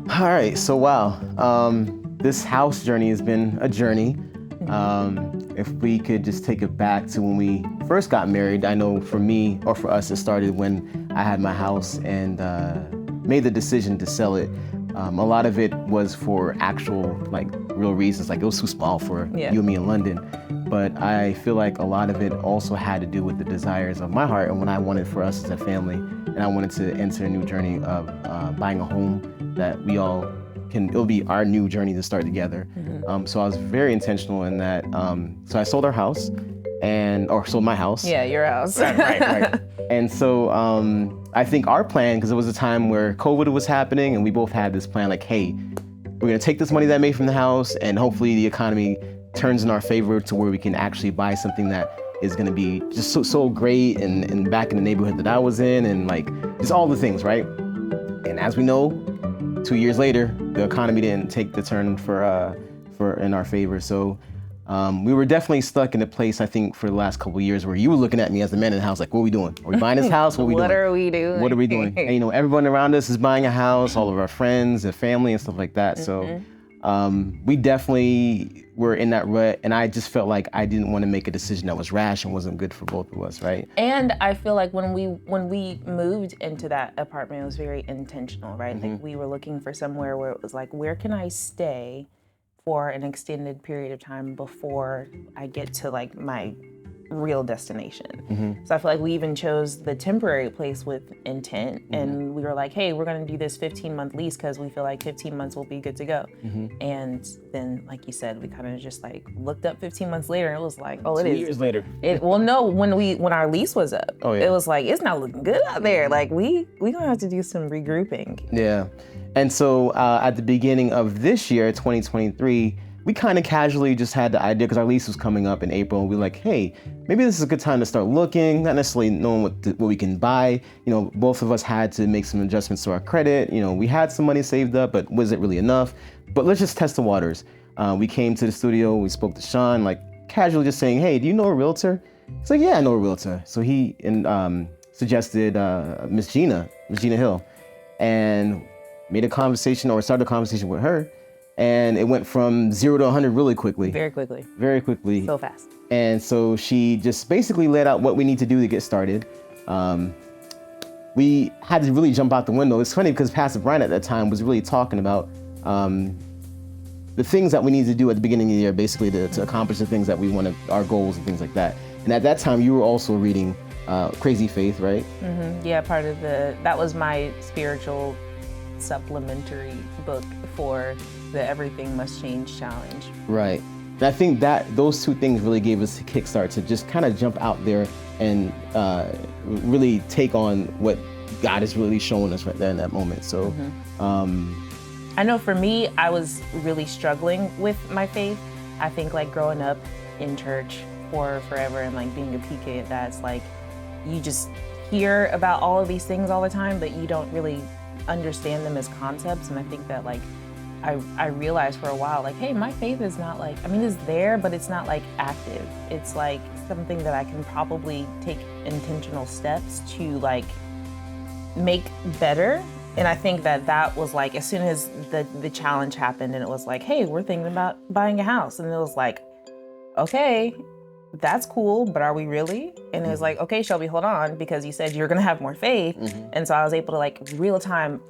All right, so wow, this house journey has been a journey. If we could just take it back to when we first got married, I know for me, or for us, it started when I had my house and made the decision to sell it. A lot of it was for actual, like, real reasons, like it was too small for you and me in London. But I feel like a lot of it also had to do with the desires of my heart and what I wanted for us as a family. And I wanted to enter a new journey of buying a home that we all it'll be our new journey to start together. So I was very intentional in that. So I sold our house or sold my house. Yeah, your house. Right. And so I think our plan, because it was a time where COVID was happening and we both had this plan like, hey, we're gonna take this money that I made from the house and hopefully the economy turns in our favor to where we can actually buy something that is gonna be just so great and back in the neighborhood that I was in and like just all the things, right? And as we know, 2 years later, the economy didn't take the turn for in our favor. So we were definitely stuck in a place, I think, for the last couple of years where you were looking at me as the man in the house, like, what are we doing? Are we buying this house? What are we doing? What are we doing? What are we doing? And, everyone around us is buying a house, all of our friends and family and stuff like that. So we definitely were in that rut, and I just felt like I didn't want to make a decision that was rash and wasn't good for both of us, right? And I feel like when we moved into that apartment, it was very intentional, right? Like we were looking for somewhere where it was like, where can I stay for an extended period of time before I get to like my real destination. So I feel like we even chose the temporary place with intent, and we were like, hey, we're gonna do this 15-month lease because we feel like 15 months will be good to go. And then, like you said, we kind of just like looked up 15 months later and it was like, oh, it is. 2 years later. Well, no, when our lease was up, yeah. It was like, it's not looking good out there. Like we gonna have to do some regrouping. Yeah. And so at the beginning of this year, 2023, we kind of casually just had the idea, because our lease was coming up in April, and we were like, hey, maybe this is a good time to start looking, not necessarily knowing what we can buy. Both of us had to make some adjustments to our credit. We had some money saved up, but was it really enough? But let's just test the waters. We came to the studio, we spoke to Sean, like casually just saying, hey, do you know a realtor? He's like, yeah, I know a realtor. So he suggested Miss Gina Hill, and started a conversation with her. And it went from 0 to 100 really quickly. Very quickly. Very quickly. So fast. And so she just basically laid out what we need to do to get started. We had to really jump out the window. It's funny because Pastor Brian at that time was really talking about the things that we need to do at the beginning of the year, basically to accomplish the things that we wanted, our goals and things like that. And at that time, you were also reading Crazy Faith, right? Yeah, that was my spiritual supplementary book for the Everything Must Change challenge. Right. And I think that those two things really gave us a kickstart to just kind of jump out there and really take on what God is really showing us right there in that moment. So I know for me, I was really struggling with my faith. I think like growing up in church for forever and like being a PK, that's like, you just hear about all of these things all the time, but you don't really understand them as concepts. And I think that like I realized for a while, like, hey, my faith is not like, it's there, but it's not like active. It's like something that I can probably take intentional steps to like make better. And I think that was like, as soon as the challenge happened and it was like, hey, we're thinking about buying a house. And it was like, okay, that's cool, but are we really? And it was like, okay, Shelby, hold on, because you said you're gonna have more faith. And so I was able to like real time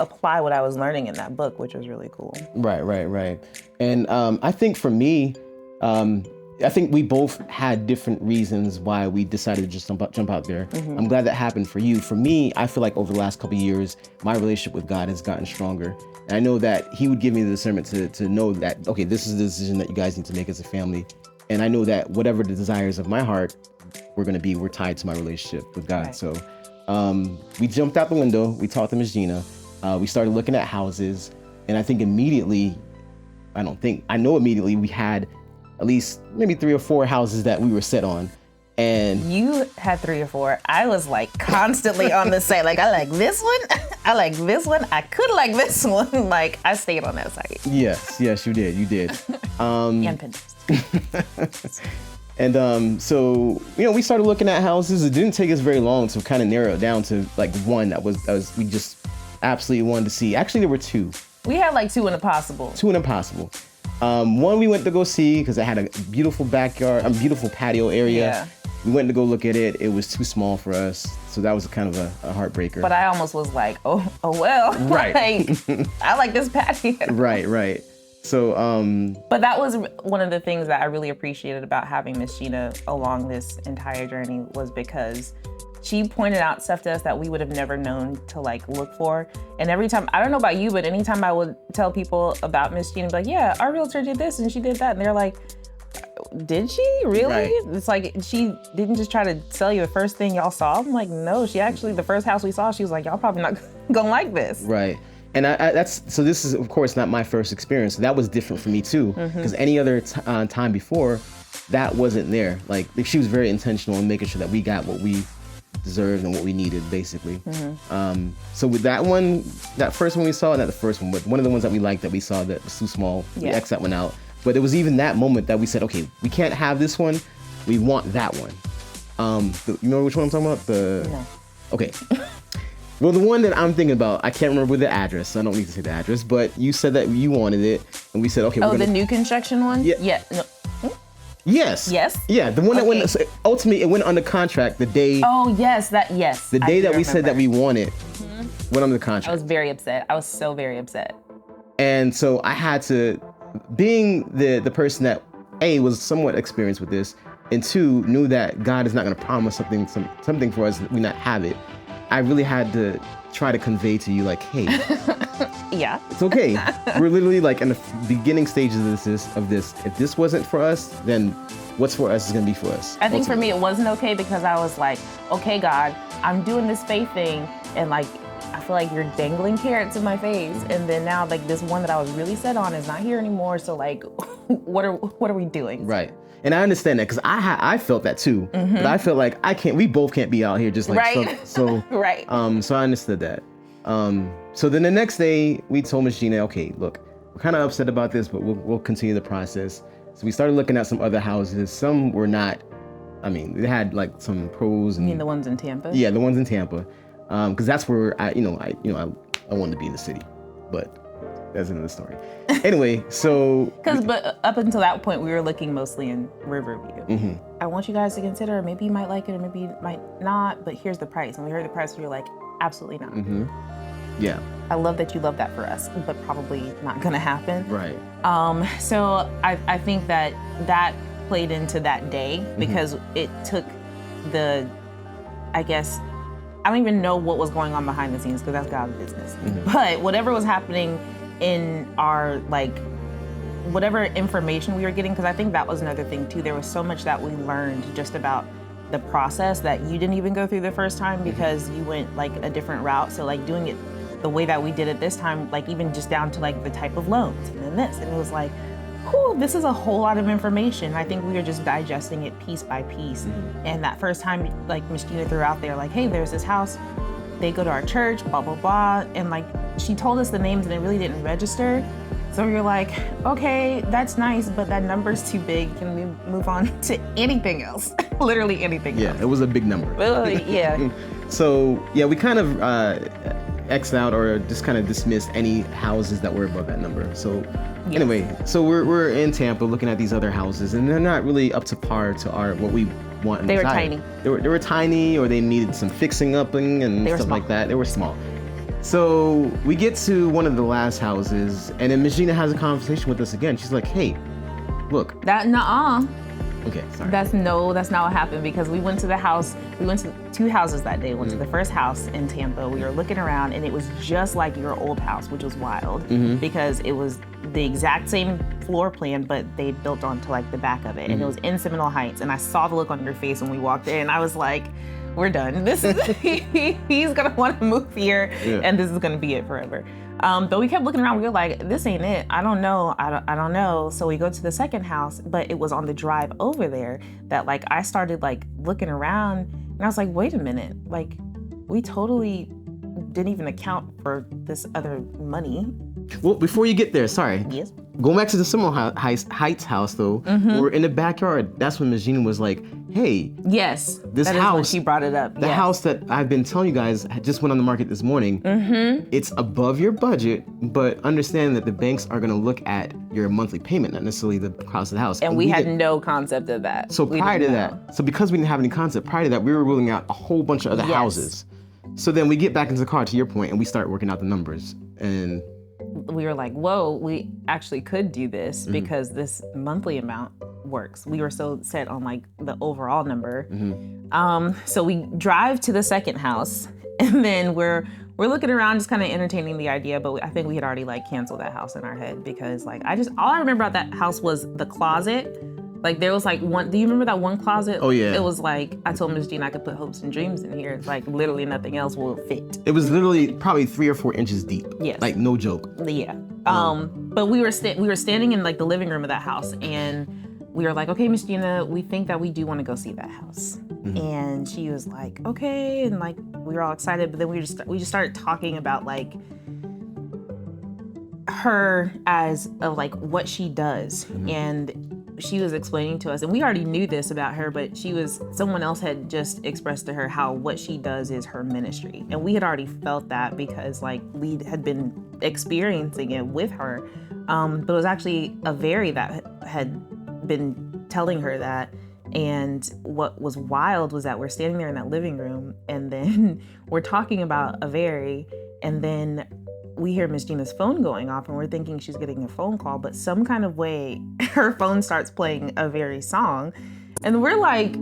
apply what I was learning in that book, which was really cool. Right. And I think for me, I think we both had different reasons why we decided to just jump out there. I'm glad that happened for you. For me, I feel like over the last couple of years, my relationship with God has gotten stronger. And I know that he would give me the discernment to know that, okay, this is the decision that you guys need to make as a family. And I know that whatever the desires of my heart we're tied to my relationship with God. Right. So we jumped out the window. We talked to Ms. Gina. We started looking at houses. And I think immediately we had at least maybe 3 or 4 houses that we were set on. And you had 3 or 4. I was like constantly on the site. Like, I like this one. I like this one. I could like this one. Like, I stayed on that site. Yes, you did. And Pinterest. And so, we started looking at houses. It didn't take us very long to kind of narrow it down to like one that was we just absolutely wanted to see. Actually, there were 2. We had like 2 in a possible. 2 in a possible. One we went to go see because it had a beautiful backyard, a beautiful patio area. Yeah. We went to go look at it. It was too small for us, so that was kind of a heartbreaker. But I almost was like, oh well. Right. Like, I like this patio. Right. So, But that was one of the things that I really appreciated about having Miss Gina along this entire journey, was because she pointed out stuff to us that we would have never known to like look for. And every time, I don't know about you, but anytime I would tell people about Miss Gina, be like, yeah, our realtor did this and she did that. And they're like, did she really? Right. It's like, she didn't just try to sell you the first thing y'all saw. I'm like, no, she actually, the first house we saw, she was like, y'all probably not gonna like this. right. And so this is, of course, not my first experience. That was different for me too, because any other time before, that wasn't there. Like she was very intentional in making sure that we got what we deserved and what we needed, basically. So with that one, that first one we saw, not the first one, but one of the ones that we liked that we saw that was too small, we X'd that one out. But it was even that moment that we said, okay, we can't have this one, we want that one. You know which one I'm talking about? No. Okay. Well, the one that I'm thinking about, I can't remember the address, so I don't need to say the address, but you said that you wanted it, and we said, okay, we're gonna... the new construction one? Yeah. No. Yes. Yes? Yeah, the one that went, so ultimately it went under contract the day... Oh, yes, yes. The day that we said that we wanted, went under contract. I was very upset. I was so very upset. And so I had to, being the person that, A, was somewhat experienced with this, and 2, knew that God is not gonna promise something for us that we not have it, I really had to try to convey to you, like, hey, yeah, it's okay. We're literally like in the beginning stages of this. If this wasn't for us, then what's for us is gonna be for us. I think for me it wasn't okay because I was like, okay, God, I'm doing this faith thing, and like I feel like you're dangling carrots in my face, and then now like this one that I was really set on is not here anymore. So like, what are we doing? Right. And I understand that because I felt that too. But I felt like we both can't be out here just like right. so. Right. So I understood that. So then the next day we told Miss Gina, okay, look, we're kind of upset about this, but we'll continue the process. So we started looking at some other houses. Some were not. I mean, they had like some pros. And, you mean the ones in Tampa? Yeah, the ones in Tampa, because that's where I wanted to be in the city, but. That's another story. Anyway, so... But up until that point, we were looking mostly in Riverview. I want you guys to consider, maybe you might like it or maybe you might not, but here's the price. And we heard the price, we were like, absolutely not. Yeah. I love that you love that for us, but probably not gonna happen. Right. So I think that played into that day because it took I guess, I don't even know what was going on behind the scenes because that's God's business. But whatever was happening in our, like, whatever information we were getting, because I think that was another thing too. There was so much that we learned just about the process that you didn't even go through the first time because you went like a different route. So like doing it the way that we did it this time, like even just down to like the type of loans and then this, and it was like, whew, this is a whole lot of information. I think we were just digesting it piece by piece. And that first time, like Miss Gina threw out there, like, hey, there's this house, they go to our church, blah, blah, blah. And like, she told us the names and it really didn't register. So we were like, okay, that's nice, but that number's too big. Can we move on to anything else? Literally anything else. Yeah, it was a big number. Really, yeah. So yeah, we kind of X'd out or just kind of dismissed any houses that were above that number. So anyway, so we're in Tampa looking at these other houses and they're not really up to par to what we want and They were desire. tiny. They were tiny, or they needed some fixing up and stuff like that. They were small. So we get to one of the last houses, and then Miss Gina has a conversation with us again. She's like, hey, look. Okay, sorry. That's not what happened because we went to the house, we went to 2 houses that day. We went to the first house in Tampa. We were looking around and it was just like your old house, which was wild because it was the exact same floor plan, but they built onto like the back of it. And it was in Seminole Heights. And I saw the look on your face when we walked in. I was like, we're done. This is, he's gonna wanna move here and this is gonna be it forever. But we kept looking around, we were like, this ain't it. I don't know. So we go to the second house, but it was on the drive over there that like, I started like looking around and I was like, wait a minute, like we totally didn't even account for this other money. Well, before you get there, sorry. Yes. Going back to the Seminole Heights house though, we're in the backyard. That's when Miss Gina was like, hey, yes, this that is house, when she brought it up. the yes. house that I've been telling you guys just went on the market this morning. It's above your budget, but understand that the banks are gonna look at your monthly payment, not necessarily the cost of the house. And we had no concept of that. So We prior to didn't know. that, so because we didn't have any concept, prior to that, we were ruling out a whole bunch of other Yes. houses. So then we get back into the car, to your point, and we start working out the numbers. And we were like, whoa, we actually could do this because this monthly amount works. We were so set on like the overall number. So we drive to the second house, and then we're looking around, just kind of entertaining the idea, but I think we had already like canceled that house in our head because like all I remember about that house was the closet. Like there was like one, do you remember that one closet? Oh, yeah. It was like, I told Miss Jean I could put hopes and dreams in here. It's like literally nothing else will fit. it was literally probably 3 or 4 inches deep. Yes. Like no joke. Yeah. But we were standing in like the living room of that house, and we were like, okay, Miss Gina, we think that we do want to go see that house. And she was like, okay, and like we were all excited, but then we just started talking about like her as of like what she does. And she was explaining to us, and we already knew this about her, but someone else had just expressed to her how what she does is her ministry. And we had already felt that because like we had been experiencing it with her. But it was actually a Very that had been telling her that. And what was wild was that we're standing there in that living room, and then we're talking about a Very, and then we hear Miss Gina's phone going off, and we're thinking she's getting a phone call, but some kind of way her phone starts playing a Very song, and we're like,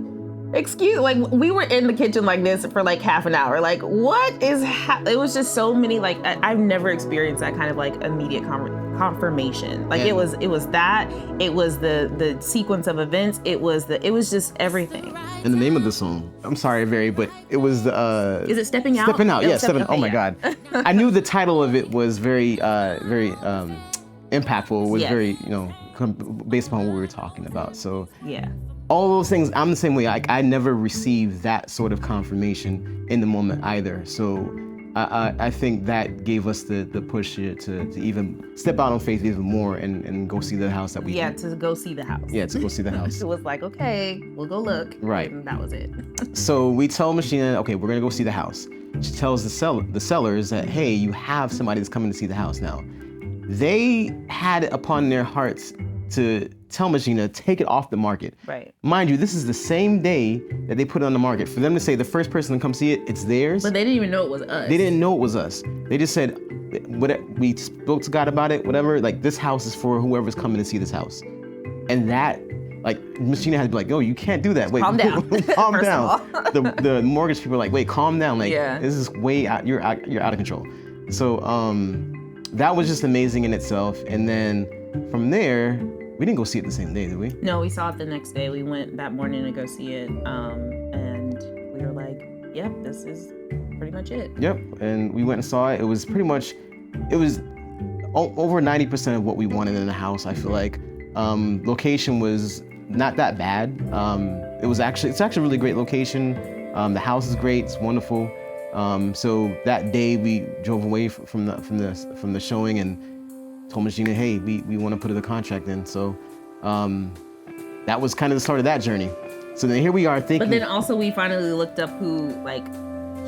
like we were in the kitchen like this for like half an hour. Like what is, it was just so many, like I've never experienced that kind of like immediate confirmation. Like it was that, it was the sequence of events. It was just everything. And the name of the song, I'm sorry, Very, but it was Is it Stepping Out? Stepping Out, yeah, Stepping. Okay, Oh my God. I knew the title of it was very impactful. It was very, based upon what we were talking about. So yeah. All those things, I'm the same way. I never received that sort of confirmation in the moment either. So I think that gave us the push to even step out on faith even more and go see the house that we to go see the house. Yeah, to go see the house. It was like, okay, we'll go look. Right. And that was it. So we tell Machina, okay, we're gonna go see the house. She tells the sellers that, hey, you have somebody that's coming to see the house now. They had it upon their hearts to tell Machina, take it off the market. Right. Mind you, this is the same day that they put it on the market. For them to say the first person to come see it, it's theirs. But they didn't even know it was us. They didn't know it was us. They just said, we spoke to God about it, whatever, like this house is for whoever's coming to see this house. And that, like, Machina had to be like, oh, you can't do that. Wait, calm down. Calm First down. of all. the mortgage people are like, wait, calm down. Like, Yeah. this is way out, you're out of control. So that was just amazing in itself. And then from there, we didn't go see it the same day, did we? No, we saw it the next day. We went that morning to go see it, and we were like, yep, this is pretty much it. Yep, and we went and saw it. It was pretty much, over 90% of what we wanted in a house, I feel like. Location was not that bad. It's actually a really great location. The house is great, it's wonderful. So that day we drove away from the showing and told Machina, hey, we want to put the contract in. So that was kind of the start of that journey. So then here we are thinking. But then also we finally looked up who, like,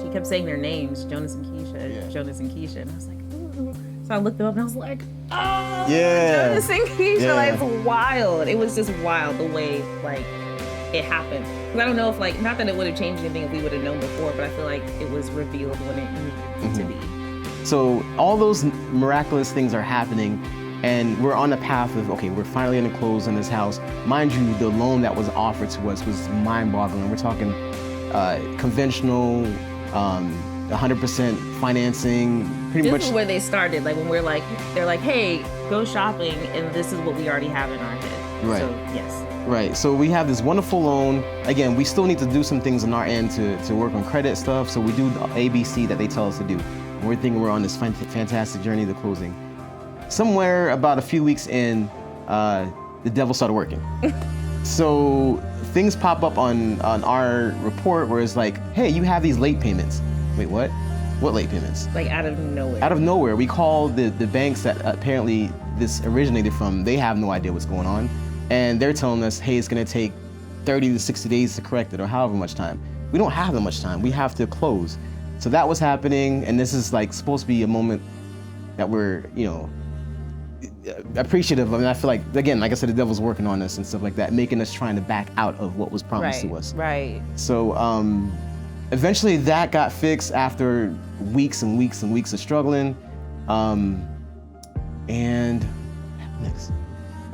she kept saying their names, Jonas and Keisha, Yeah. Jonas and Keisha. And I was like, ooh. So I looked them up and I was like, oh, Yeah. Jonas and Keisha. Yeah. Like, it's wild. It was just wild the way, like, it happened. Because I don't know if, like, not that it would have changed anything if we would have known before, but I feel like it was revealed when it needed to be. So all those miraculous things are happening, and we're on the path of, okay, we're finally gonna close on this house. Mind you, the loan that was offered to us was mind-boggling. We're talking conventional, 100% financing, pretty much. This is where they started. Like when they're like, hey, go shopping, and this is what we already have in our head. Right. So yes. Right, so we have this wonderful loan. Again, we still need to do some things on our end to work on credit stuff, so we do the ABC that they tell us to do. And we're thinking we're on this fantastic journey to closing. Somewhere about a few weeks in, the devil started working. So things pop up on our report where it's like, hey, you have these late payments. Wait, what? What late payments? Like out of nowhere. Out of nowhere. We call the banks that apparently this originated from, they have no idea what's going on. And they're telling us, hey, it's gonna take 30 to 60 days to correct it, or however much time. We don't have that much time. We have to close. So that was happening, and this is like supposed to be a moment that we're, appreciative of. And I feel like, again, like I said, the devil's working on us and stuff like that, making us trying to back out of what was promised to us. Right. So eventually that got fixed after weeks and weeks and weeks of struggling. And next.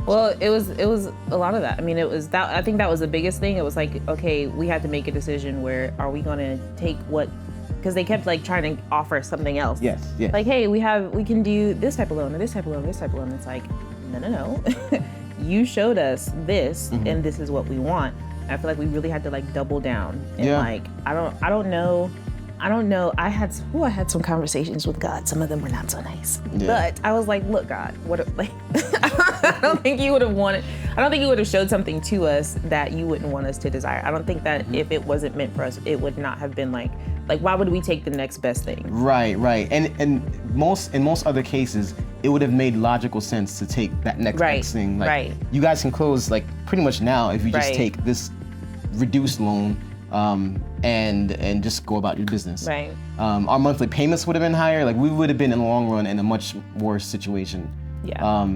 Well, it was a lot of that. I mean, it was that. I think that was the biggest thing. It was like, okay, we had to make a decision. Where are we going to take what? Because they kept like trying to offer something else. Yes. Yeah. Like, hey, we can do this type of loan, or this type of loan, this type of loan. It's like, no. You showed us this, and this is what we want. I feel like we really had to like double down. And like, I don't know. I had some conversations with God. Some of them were not so nice. Yeah. But I was like, look, God, I don't think you would have showed something to us that you wouldn't want us to desire. I don't think that if it wasn't meant for us, it would not have been like why would we take the next best thing? Right. And in most other cases, it would have made logical sense to take that next thing. Like, you guys can close like pretty much now if you just take this reduced loan. And just go about your business. Right. Our monthly payments would have been higher. Like, we would have been in the long run in a much worse situation. Yeah.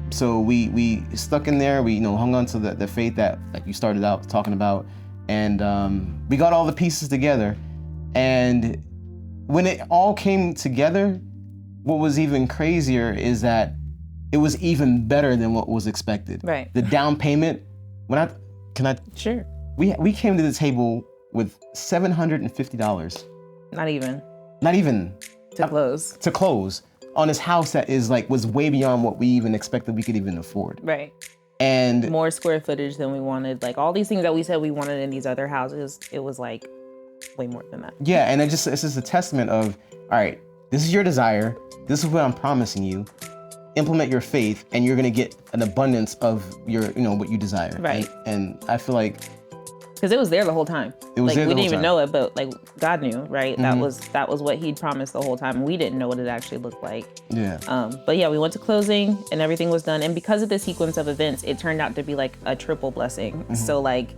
So we stuck in there. We hung on to the faith that like you started out talking about, and we got all the pieces together. And when it all came together, what was even crazier is that it was even better than what was expected. Right. The down payment. Sure. We came to the table with $750. Not even. To close on this house that was way beyond what we even expected we could even afford. Right. And more square footage than we wanted. Like, all these things that we said we wanted in these other houses, it was like way more than that. Yeah, and it's just a testament of, all right, this is your desire. This is what I'm promising you. Implement your faith, and you're gonna get an abundance of your, what you desire. Right. And I feel like, because it was there the whole time. It was there the whole time. We didn't even know it, but like God knew, right? That was what He'd promised the whole time. We didn't know what it actually looked like. Yeah. But yeah, we went to closing and everything was done. And because of the sequence of events, it turned out to be like a triple blessing. So like,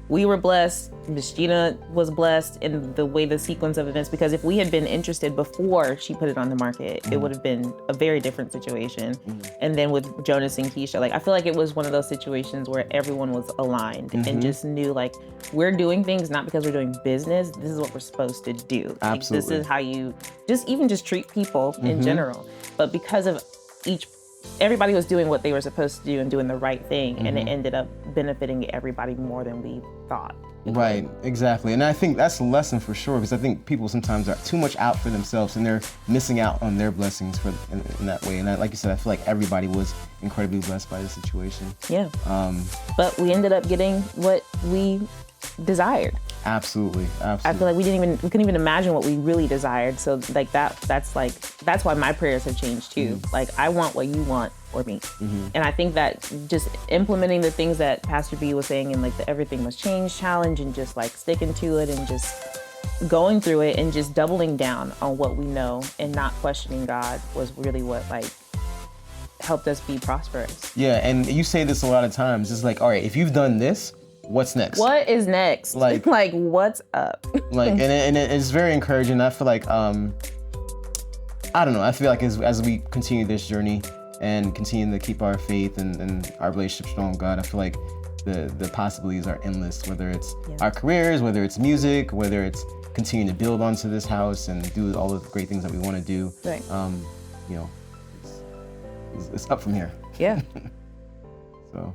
we were blessed. Miss Gina was blessed in the way the sequence of events, because if we had been interested before she put it on the market, it would have been a very different situation. And then with Jonas and Keisha, like, I feel like it was one of those situations where everyone was aligned and just knew, like, we're doing things not because we're doing business. This is what we're supposed to do. Absolutely. Like, this is how you just treat people in general. But because of everybody was doing what they were supposed to do and doing the right thing, and it ended up benefiting everybody more than we thought. Right, exactly. And I think that's a lesson for sure, because I think people sometimes are too much out for themselves and they're missing out on their blessings in that way. And like you said, I feel like everybody was incredibly blessed by the situation. Yeah. But we ended up getting what we desired. Absolutely. I feel like we couldn't even imagine what we really desired. So like that's why my prayers have changed too. Like, I want what you want for me. And I think that just implementing the things that Pastor B was saying, and like the everything must change challenge, and just like sticking to it and just going through it and just doubling down on what we know and not questioning God was really what like helped us be prosperous. Yeah, and you say this a lot of times. It's like, all right, if you've done this, what's next? What is next? Like what's up? Like, and it's very encouraging. I feel like, I don't know. I feel like as we continue this journey and continue to keep our faith and our relationship strong with God, I feel like the possibilities are endless. Whether it's our careers, whether it's music, whether it's continuing to build onto this house and do all the great things that we want to do. Right. It's up from here. Yeah. So.